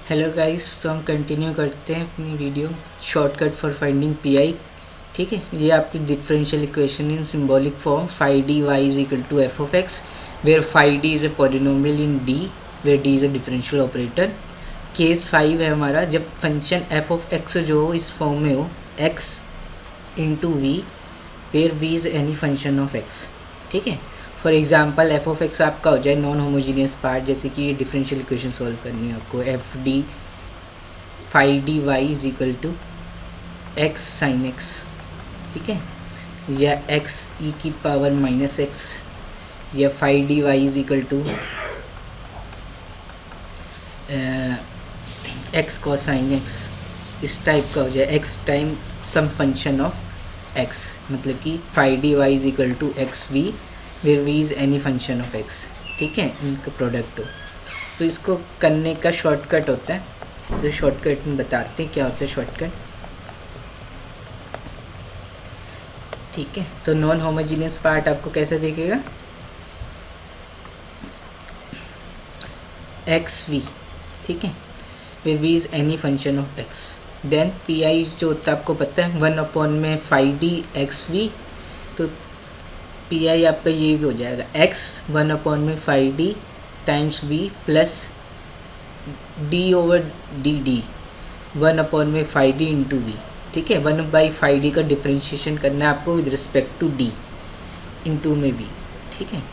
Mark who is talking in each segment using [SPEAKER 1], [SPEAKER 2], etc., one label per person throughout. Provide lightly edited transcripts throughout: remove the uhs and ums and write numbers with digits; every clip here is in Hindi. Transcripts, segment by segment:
[SPEAKER 1] हेलो गाइस, तो हम कंटिन्यू करते हैं अपनी video shortcut for finding P. ठीक है, ये आपकी differential equation in symbolic form 5dy is equal to F of X where 5d is a polynomial in D where D is a differential operator. Case 5 है हमारा, जब फंक्शन एफ ऑफ एक्स जो हो इस फॉर्म में हो x into V where V is any function of x। ठीक है, for example F of X आपका हो जाए नॉन होमोजीनियस पार्ट, जैसे कि डिफरेंशियल इक्वेशन सॉल्व करनी है आपको, F D 5dy is equal to X sine X. ठीक है, या x ई की पावर माइनस एक्स, या 5dy is equal to X cosine X. इस टाइप का हो जाए x time some function of x, मतलब कि 5dy is equal to X V where V is any function of x। ठीक है, इनका प्रोडक्ट हो तो इसको करने का शॉर्टकट होता है। तो शॉर्टकट में बताते हैं क्या होता है शॉर्टकट। ठीक है, तो नॉन होमोजीनियस पार्ट आपको कैसे देखेगा, एक्स वी। ठीक है, where V is any function of x। Then P I जो होता है आपको पता है 1/5d एक्स वी, तो पी आई आपका ये भी हो जाएगा x 1/5d times v plus d/dd 1/5d into V. ठीक है, 1/5d का डिफ्रेंशिएशन करना है आपको with respect to d into में v। ठीक है,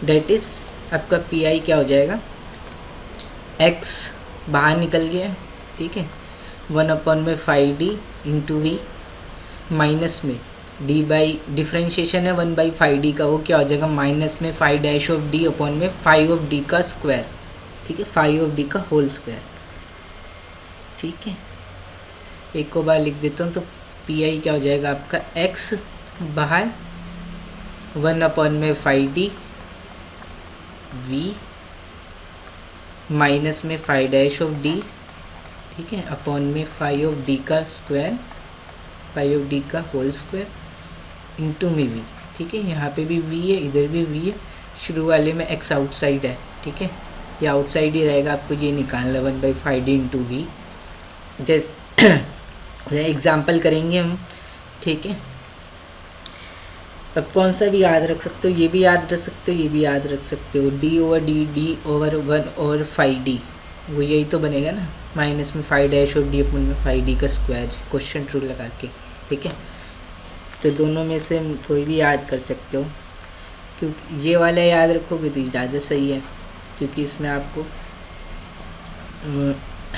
[SPEAKER 1] डेट इज़ आपका पी आई क्या हो जाएगा, x बाहर निकल गया। ठीक है, 1/5d इंटू वी माइनस में डी बाई डिफ्रेंशिएशन है 1/5d का, वो क्या हो जाएगा माइनस में 5 डैश ऑफ डी अपॉन में 5 ऑफ डी का स्क्वायर। ठीक है, 5 ऑफ डी का होल स्क्वायर। ठीक है, एक को बार लिख देता हूँ, तो पी आई क्या हो जाएगा आपका x बाहर 1/5d वी माइनस में 5 डैश ऑफ डी। ठीक है, अपॉन में 5 ऑफ डी का स्क्वायर, 5 ऑफ डी का होल स्क्वायर इंटू में वी। ठीक है, यहाँ पे भी वी है, इधर भी वी है, शुरू वाले में x आउटसाइड है। ठीक है, ये आउटसाइड ही रहेगा, आपको ये निकालना 1/5d इंटू वी। जैसे एग्जाम्पल करेंगे हम। ठीक है, अब कौन सा भी याद रख सकते हो, ये भी याद रख सकते हो, ये भी याद रख सकते हो, d/1/5d, वो यही तो बनेगा ना, माइनस में 5 डैश और डी अपन में 5d का स्क्वायर, क्वेश्चन रूल लगा के। ठीक है, तो दोनों में से कोई भी याद कर सकते हो, क्योंकि ये वाला याद रखोगे तो ज़्यादा सही है, क्योंकि इसमें आपको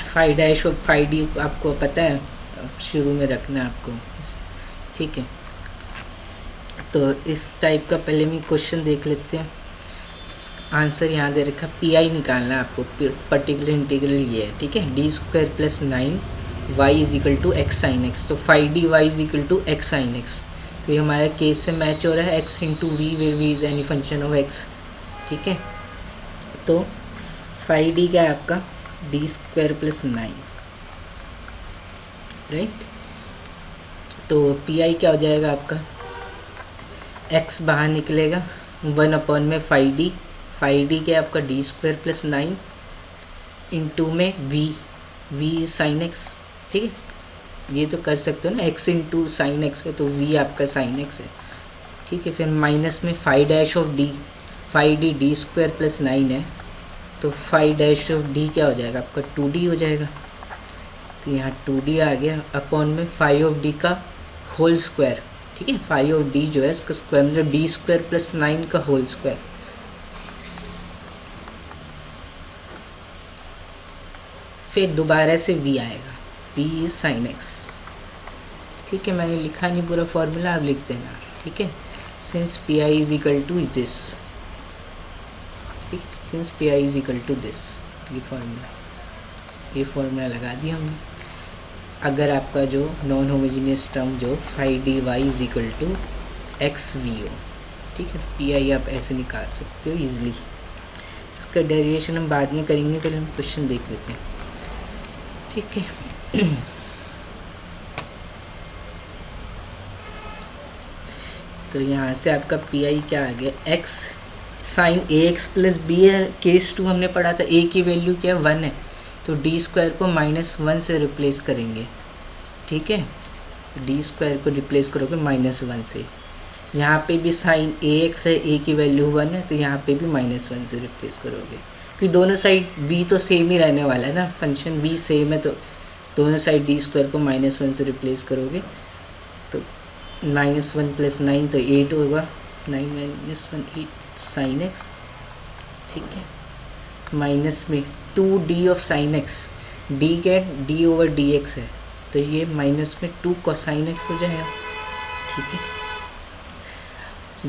[SPEAKER 1] 5 डैश और 5d आपको पता है, शुरू में रखना है आपको। ठीक है, तो इस टाइप का पहले में क्वेश्चन देख लेते हैं। आंसर यहाँ दे रखा, पी आई निकालना है आपको, पर्टिकुलर इंटीग्रल ये है। ठीक है, d² + 9y is equal to X sine X, तो 5dy is equal to X sine X. तो ये हमारा केस से मैच हो रहा है, x into V where V is any function of x। ठीक है, तो 5d क्या है आपका, d² + 9, राइट। तो पी आई क्या हो जाएगा आपका, x बाहर निकलेगा 1/5d, 5d क्या है आपका d² + 9 इंटू में v साइन x। ठीक है, ये तो कर सकते हो ना, x इंटू साइन एक्स है तो v आपका साइन x है। ठीक है, फिर माइनस में 5 dash of d, 5d d² + 9 है, तो 5 डैश ऑफ d क्या हो जाएगा आपका 2d हो जाएगा। तो यहाँ 2d आ गया, अपॉन में 5 ऑफ d का होल स्क्वायर। ठीक है, 5 ऑफ d जो है इसका स्क्वायर मतलब d² + 9 का होल स्क्वायर। फिर दोबारा से v आएगा, v इज साइन x। ठीक है, मैंने लिखा नहीं पूरा फॉर्मूला, आप लिख देना। ठीक है, since P I is equal to this. ठीक, since P I is equal to this, ये फॉर्मूला लगा दिया हमने। अगर आपका जो नॉन होमोजीनियस टर्म जो 5dy is equal to X V हो, ठीक है, तो पी आई आप ऐसे निकाल सकते हो ईजिली। इसका डेरिवेशन हम बाद में करेंगे, पहले हम क्वेश्चन देख लेते हैं। ठीक है, तो यहाँ से आपका पी आई क्या आ गया, x साइन ax + b है, केस 2 हमने पढ़ा था, a की वैल्यू क्या है 1 है, तो डी स्क्वायर को -1 से रिप्लेस करेंगे, ठीक है। तो डी स्क्वायर को रिप्लेस करोगे -1 से। यहाँ पे भी साइन ए एक्स है, ए की वैल्यू 1 है, तो यहाँ पे भी -1 से रिप्लेस करोगे, क्योंकि दोनों साइड v तो सेम ही रहने वाला है ना, फंक्शन v सेम है, तो दोनों साइड डी स्क्वायर को -1 से रिप्लेस करोगे तो -1 + 9 तो 8 होगा, 9 - 1 8 साइन एक्स, ठीक है। माइनस में 2d of sine x, D क्या है, d ओवर डी एक्स है, तो ये माइनस में 2 कोसाइन एक्स हो जाएगा, ठीक है।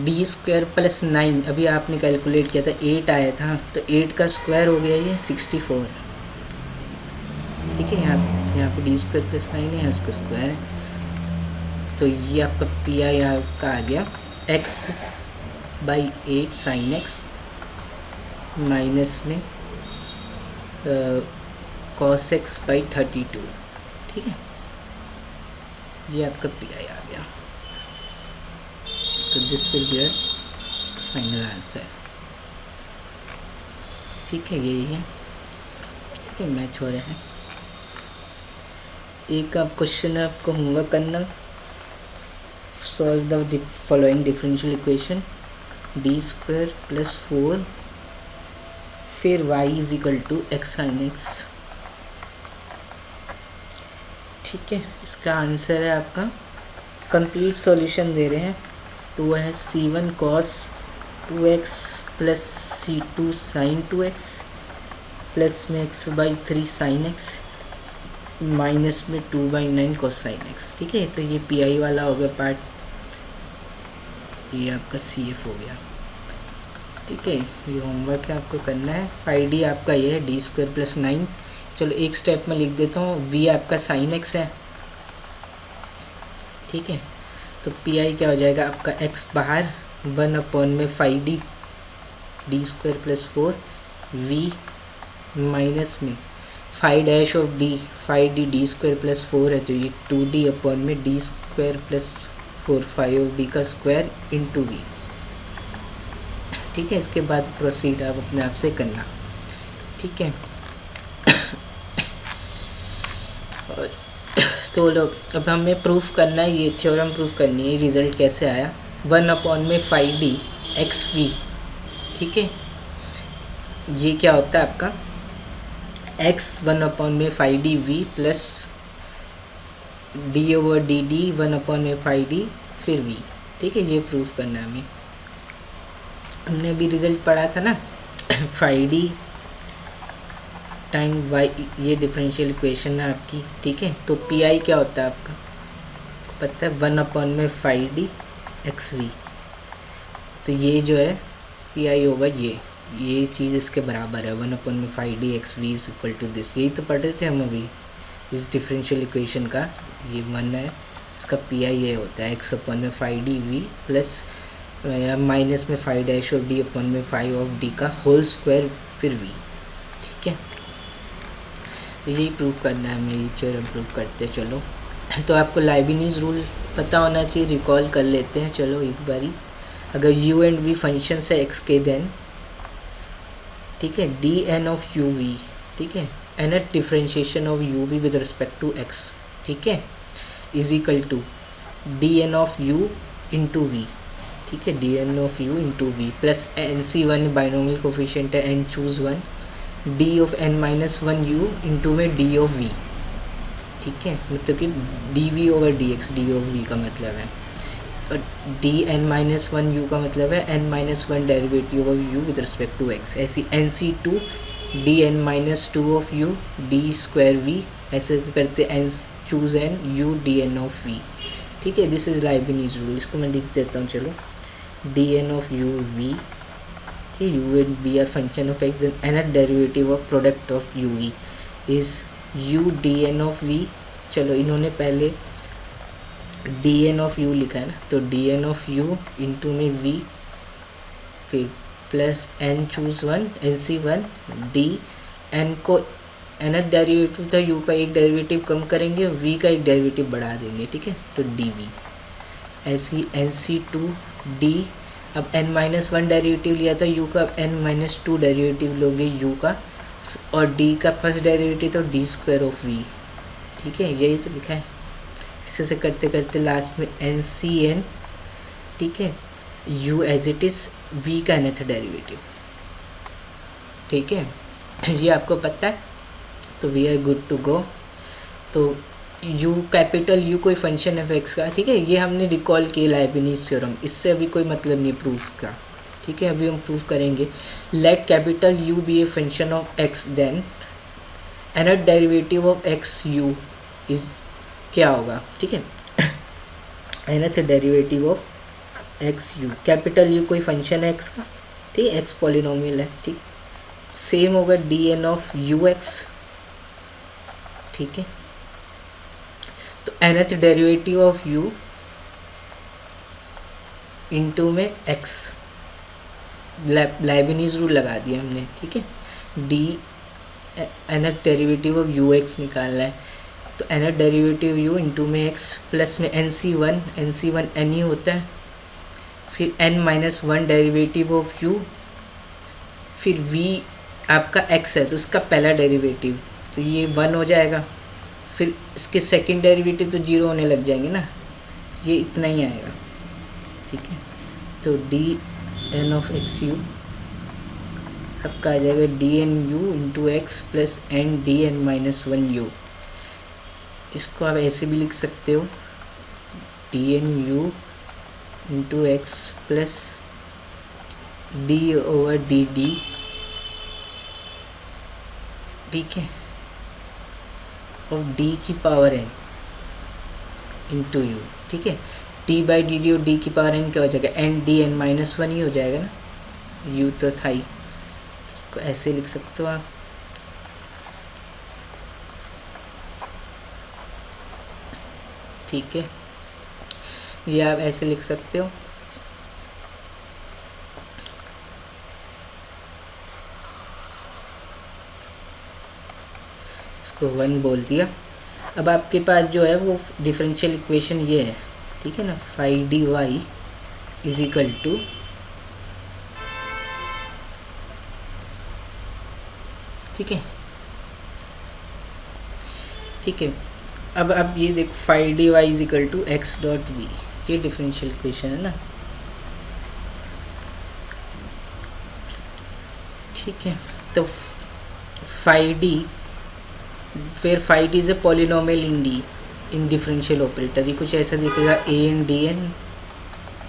[SPEAKER 1] डी स्क्वायर + 9 अभी आपने कैलकुलेट किया था 8 आया था, तो 8 का स्क्वायर हो गया ये 64, ठीक है। यहाँ पे डी स्क्वायर + 9 है, इसका स्क्वायर है, तो ये आपका पी आई आपका आ गया x/8 साइन एक्स माइनस में cos x/32, ठीक है। ये आपका पी आई आ गया, तो this will be your final answer, ठीक है। यही है, ठीक है। मैच हो रहे हैं। एक आप क्वेश्चन है आपको होमवर्क करना, solve the following differential equation, D square + 4 फिर y = x sin x, ठीक है। इसका आंसर है आपका, कंप्लीट सॉल्यूशन दे रहे हैं, तो है c1 cos 2x + c2 sin 2x plus में x/3 sin x माइनस में 2/9 cos sin x, ठीक है। तो ये पी आई वाला हो गया पार्ट, ये आपका CF हो गया, ठीक है। ये होमवर्क है, आपको करना है। फ़ाइडी आपका ये है डी स्क्वायर + 9। चलो एक स्टेप में लिख देता हूँ, v आपका sin x है, ठीक है। तो पी आई क्या हो जाएगा आपका, x बाहर 1/5d D square + 4 v minus में 5 of d 5d D square + 4 है, तो ये 2d में डी स्क्वायर + 4 5 ऑफ d का स्क्वायर इंटू v, ठीक है। इसके बाद प्रोसीड आप अपने आप से करना, ठीक है। और तो लोग अब हमें प्रूफ करना है, ये थ्योरम प्रूफ करनी है, रिज़ल्ट कैसे आया, 1/5d xv, ठीक है। ये क्या होता है आपका x 1/5d v plus d/dd 1/5d फिर v, ठीक है। ये प्रूफ करना है हमें। हमने भी रिज़ल्ट पढ़ा था ना, 5d टाइम y, ये डिफरेंशियल इक्वेशन है आपकी, ठीक है। तो पी आई क्या होता है आपका पता है, 1/5d xv, तो ये जो है पी आई होगा, ये चीज़ इसके बराबर है, 1/5d xv = दिस। यही तो पढ़ रहे थे हम अभी, इस डिफरेंशियल इक्वेशन का ये 1 है, इसका पी आई ये होता है x/5d v प्लस या माइनस में 5 ऑफ d 5 ऑफ d का होल स्क्वायर फिर v, ठीक है। यही प्रूव करना है हमें, ये थ्योरम प्रूव करते हैं। चलो, तो आपको लाइबनिज़ रूल पता होना चाहिए, रिकॉल कर लेते हैं। चलो एक बारी, अगर u एंड v फंक्शन है x के, देन ठीक है dn ऑफ u v, ठीक है, nth differentiation of u v with respect to x, ठीक है, is equal to dn of u into v, ठीक है, dn of u into v plus nc1 binomial coefficient है, n choose 1, d of n-1 u into में d ऑफ v, ठीक है, मतलब कि dv/dx, d ऑफ v का मतलब है, और dn-1 u का मतलब है n-1 derivative of u with respect to x। ऐसी nc2 dn-2 of u d square v, ऐसे करते n choose n u dn of v, ठीक है। दिस इज़ लाइबनिज़ रूल, इसको मैं लिख देता हूँ। चलो, dn ऑफ u v, ठीक, u and v are function of x, then nth derivative of product of u v is u dn of v। चलो, इन्होंने पहले dn ऑफ u लिखा है ना, तो dn ऑफ u इंटू में v, फिर plus n choose 1 nc1 d, n को nth डेरिवेटिव था, u का एक डेरिवेटिव कम करेंगे, v का एक डेरिवेटिव बढ़ा देंगे, ठीक है, तो dv। ऐसी nc2 d, अब n-1 डेरिवेटिव लिया था u का, n-2 डेरिवेटिव लोगे u का, और डी का फर्स्ट डेरिवेटिव तो डी स्क्वायर ऑफ वी, ठीक है, यही तो लिखा है। ऐसे से करते करते लास्ट में एन सी एन, ठीक है, U as it is V का nth डेरिवेटिव, ठीक है, ये आपको पता है, तो V are good to go. तो यू कैपिटल यू कोई फंक्शन है एक्स का, ठीक है, ये हमने रिकॉल किया लाइबनिज़ थ्योरम, इससे अभी कोई मतलब नहीं प्रूफ का, ठीक है, अभी हम प्रूफ करेंगे। Let capital U be a function of X, then nth derivative of X U is क्या होगा, ठीक है, nth derivative of X U, capital U कोई फंक्शन है एक्स का, ठीक है, एक्स पॉलिनोमियल है, ठीक, सेम होगा D N of U X, ठीक है। तो nth derivative of u into में x, लाइबनिज़ रूल लगा दिया हमने, ठीक है, D nth derivative of U x निकालना है, तो nth डेरिवेटिव u इनटू में x प्लस में nc1 n ही होता है, फिर n-1 डेरिवेटिव ऑफ u, फिर v आपका x है तो उसका पहला डेरिवेटिव, तो ये 1 हो जाएगा, फिर इसके सेकंड डेरिवेटिव तो 0 होने लग जाएंगे ना, ये इतना ही आएगा, ठीक है। तो D N of X U आपका आ जाएगा D N U into X plus N D N -1 U. इसको आप ऐसे भी लिख सकते हो, D N U into X plus D over D D, ठीक है, ऑफ डी की पावर एन इंटू यू, ठीक है, डी बाई डी डी और डी की पावर एन क्या हो जाएगा, एन डी एन -1 ही हो जाएगा ना, यू तो था ही, इसको ऐसे लिख सकते हो आप, ठीक है, ये आप ऐसे लिख सकते हो। इसको 1 बोल दिया। अब आपके पास जो है वो डिफरेंशियल इक्वेशन ये है, ठीक है ना, phi D Y is equal to, ठीक है, ठीक है। अब ये देखो phi D Y is equal to X dot V, ये डिफरेंशियल इक्वेशन है ना, ठीक है। तो फाई डी, फिर phi D is a polynomial in D in differential operator, ये कुछ ऐसा दिखेगा, A N D N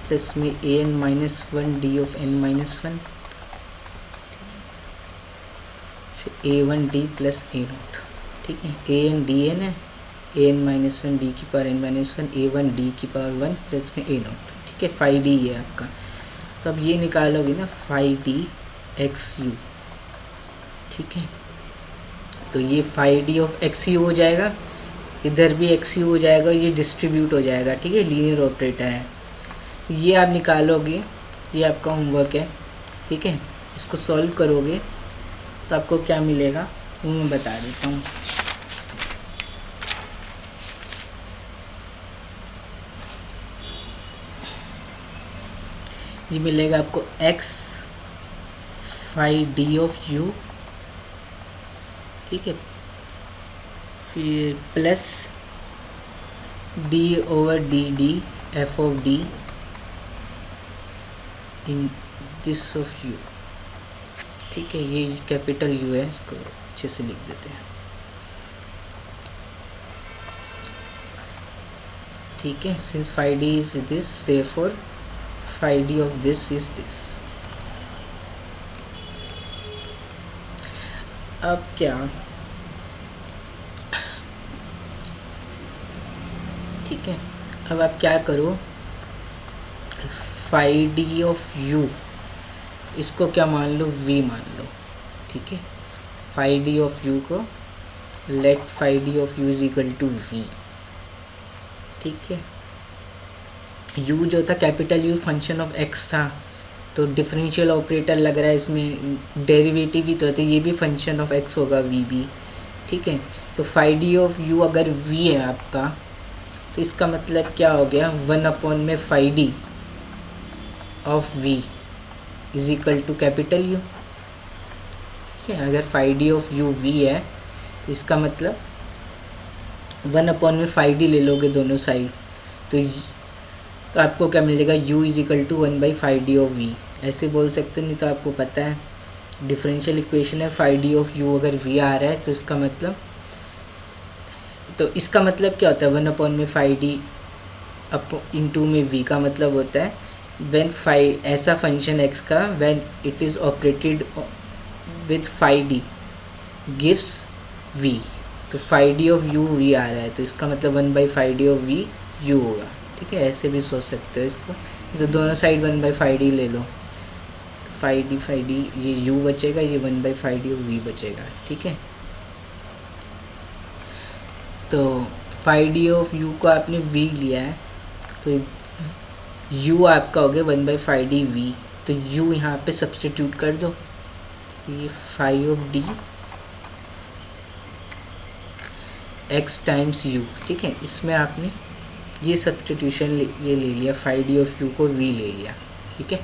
[SPEAKER 1] plus में A N -1 D of N -1, फिर A one D plus A note, ठीक है, ए एन डी एन है, ए एन -1 डी की पावर एन -1, ए वन डी की पावर 1 प्लस में ए नोट, ठीक है, फाई डी है आपका। तो अब ये निकालोगे ना फाई डी एक्स यू, ठीक है, तो ये phi D of X U हो जाएगा, इधर भी एक्स यू हो जाएगा, ये डिस्ट्रीब्यूट हो जाएगा, ठीक है, लीनियर ऑपरेटर है, तो ये आप निकालोगे, ये आपका होमवर्क है, ठीक है, इसको सॉल्व करोगे तो आपको क्या मिलेगा वो मैं बता देता हूँ। ये मिलेगा आपको X phi D of U, ठीक है, फिर plus D over D D F of D in this of U, ठीक है, ये कैपिटल यू है, इसको अच्छे से लिख देते हैं, ठीक है, since phi D is this therefore phi D of this is this. अब क्या, ठीक है, अब आप क्या करो, फाई डी ऑफ यू इसको क्या मान लो, v मान लो, ठीक है, फाई डी ऑफ यू को let phi D of U is equal to v, ठीक है, u जो था capital u function of x था, तो डिफरेंशियल ऑपरेटर लग रहा है इसमें, डेरिवेटिव ही तो है, तो ये भी फंक्शन ऑफ x होगा v भी, ठीक है। तो फाई डी ऑफ u अगर v है आपका, तो इसका मतलब क्या हो गया, 1 में phi D of v is equal to capital U, ठीक है। अगर five D of U V है तो इसका मतलब 1/5d ले लोगे दोनों साइड, तो आपको क्या मिलेगा, u is equal to 1/5d of v। ऐसे बोल सकते, नहीं तो आपको पता है डिफरेंशियल इक्वेशन है 5d ऑफ u, अगर v आ रहा है तो इसका मतलब क्या होता है 1/5d अप इंटू में v का मतलब होता है व्हेन फाइव ऐसा फंक्शन x का when it is operated with 5d gives v। तो 5d ऑफ u v आ रहा है तो इसका मतलब 1/5d ऑफ v u होगा। ठीक है, ऐसे भी सोच सकते हो इसको, तो दोनों साइड 1/5d ले लो, तो 5d ये u बचेगा, ये 1/5d ऑफ v बचेगा। ठीक है, तो 5d ऑफ u को आपने v लिया है तो u आपका हो गया 1/5d v, तो u यहाँ पे सब्सटीट्यूट कर दो, ये 5d x टाइम्स u। ठीक है, इसमें आपने ये सब्सटीट्यूशन ये ले लिया, 5d ऑफ u को v ले लिया। ठीक है,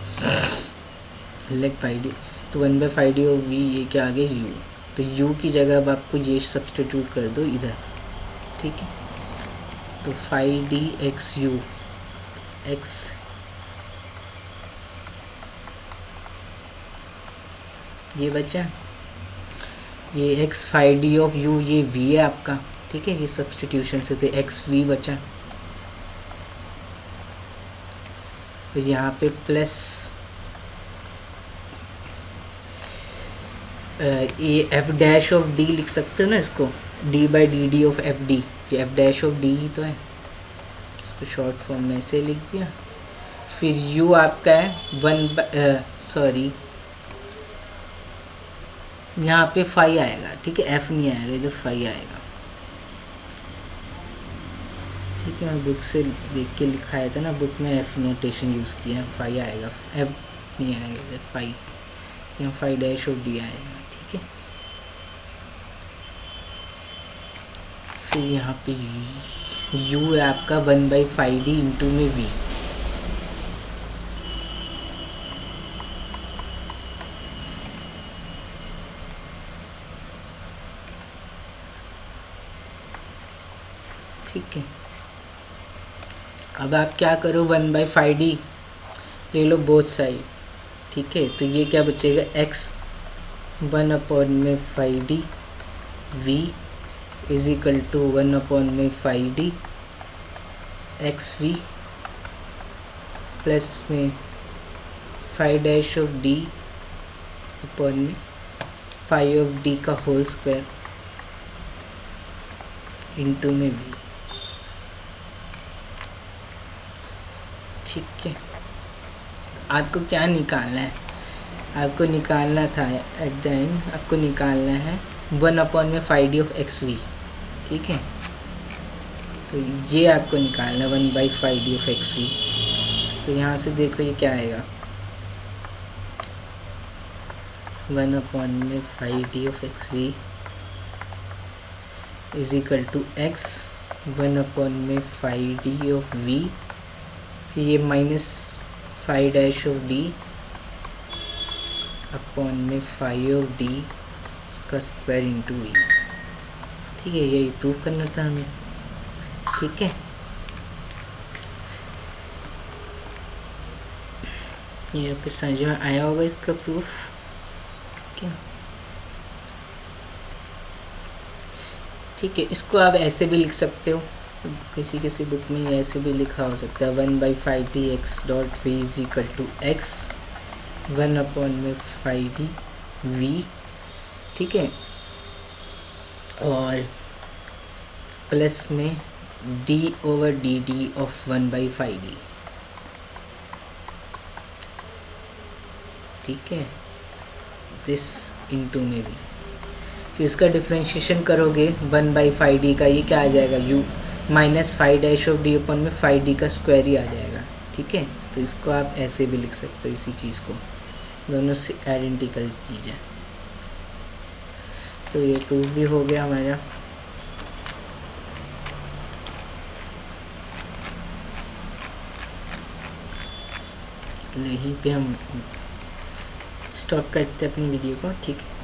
[SPEAKER 1] लेट 5d, तो 1/5d ऑफ v ये क्या आ गया u, तो u की जगह अब आपको ये सब्सटीट्यूट कर दो इधर। ठीक है, तो 5d x u x ये बचा, ये x 5d ऑफ u ये v है आपका। ठीक है, ये सब्सटीट्यूशन से तो x v बचा, तो यहाँ पे प्लस ये f डैश ऑफ d लिख सकते हो ना इसको, d/dd ऑफ एफ डी, ये f डैश ऑफ d ही तो है, इसको शॉर्ट फॉर्म में ऐसे लिख दिया। फिर u आपका है यहाँ पे 5 आएगा। ठीक है, f नहीं आएगा, इधर 5 आएगा। ठीक है, मैं बुक से देख के लिखाया था ना, बुक में f नोटेशन यूज़ किया, 5 आएगा, f नहीं आएगा इधर 5, यहाँ 5 डैश ऑफ d आएगा। ठीक है, फिर यहाँ पे u है आपका 1/5d इंटू में v। ठीक है, अब आप क्या करो 1/5d ले लो बोथ साइड। ठीक है, तो ये क्या बचेगा x 1/5d v is equal to 1/5d X V plus में 5 डैश ऑफ d अपॉन में 5 ऑफ d का होल स्क्वायर इंटू में v। ठीक है, आपको क्या निकालना है, आपको निकालना था एट द एंड, आपको निकालना है 1/5d ऑफ एक्स वी। ठीक है, तो ये आपको निकालना है 1/5d ऑफ एक्स वी। तो यहाँ से देखो ये क्या आएगा, 1/5d of X V is equal to X 1/5d of V, ये minus 5 dash of d upon में 5 ऑफ d इसका स्क्वायर इंटू वी। ठीक है, यही प्रूफ करना था हमें। ठीक है, ये आपके समझ में आया होगा इसका प्रूफ। क्या ठीक है, इसको आप ऐसे भी लिख सकते हो, किसी किसी बुक में ये ऐसे भी लिखा हो सकता है 1/5d x dot V is equal to X 1/5d v। ठीक है, और प्लस में d/dd ऑफ 1/5d। ठीक है, दिस इंटू में भी, तो इसका डिफ्रेंशिएशन करोगे 1/5d का, ये क्या आ जाएगा u minus 5 dash of d अपन में 5d का स्क्वायर ही आ जाएगा। ठीक है, तो इसको आप ऐसे भी लिख सकते हो, इसी चीज़ को दोनों से आइडेंटिकल कीजिए। तो ये प्रूफ भी हो गया हमारा। तो यहीं पे हम स्टॉप करते हैं अपनी वीडियो को। ठीक है।